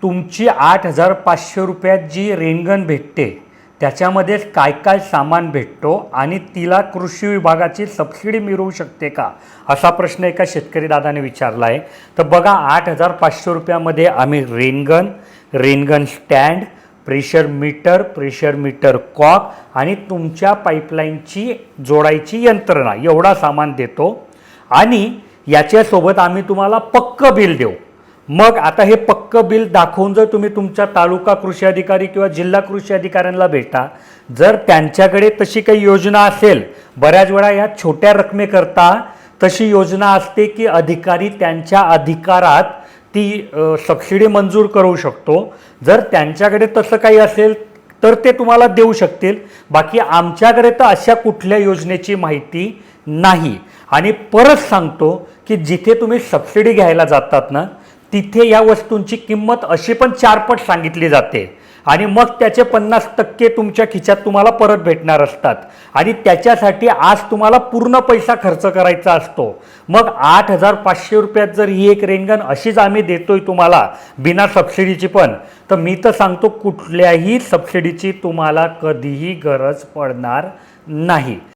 तुमची 8,500 रुपयात जी रेनगन भेटते त्याच्यामध्येच काय काय सामान भेटतो आणि तिला कृषी विभागाची सबसिडी मिळू शकते का, असा प्रश्न एका शेतकरी दादाने विचारला आहे. तर बघा, 8,500 रुपयामध्ये आम्ही rain gun stand, pressure meter cock आणि तुमच्या पाईपलाईनची जोडायची यंत्रणा एवढा सामान देतो. आणि याच्यासोबत आम्ही तुम्हाला पक्क बिल देऊ. मग आता हे पक्क बिल दाखवून जर तुम्ही तुमच्या तालुका कृषी अधिकारी किंवा जिल्हा कृषी अधिकाऱ्यांना भेटा, जर त्यांच्याकडे तशी काही योजना असेल, बऱ्याच वेळा या छोट्या रकमेकरता तशी योजना असते की अधिकारी त्यांच्या अधिकारात ती सबसिडी मंजूर करू शकतो. जर त्यांच्याकडे तसं काही असेल तर ते तुम्हाला देऊ शकतील. बाकी आमच्याकडे तर अशा कुठल्या योजनेची माहिती नाही. आणि परत सांगतो की जिथे तुम्ही सबसिडी घ्यायला जातात ना, तिथे या वस्तूंची किंमत अशी पण 4 पट सांगितली जाते आणि मग त्याचे 50% तुमच्या खिशात तुम्हाला परत भेटणार असतात. आणि त्याच्यासाठी आज तुम्हाला पूर्ण पैसा खर्च करायचा असतो. मग 8,500 रुपयात जर ही एक रेनगन अशीच आम्ही देतोय तुम्हाला बिना सबसिडीची पण, तर मी तर सांगतो कुठल्याही सबसिडीची तुम्हाला कधीही गरज पडणार नाही.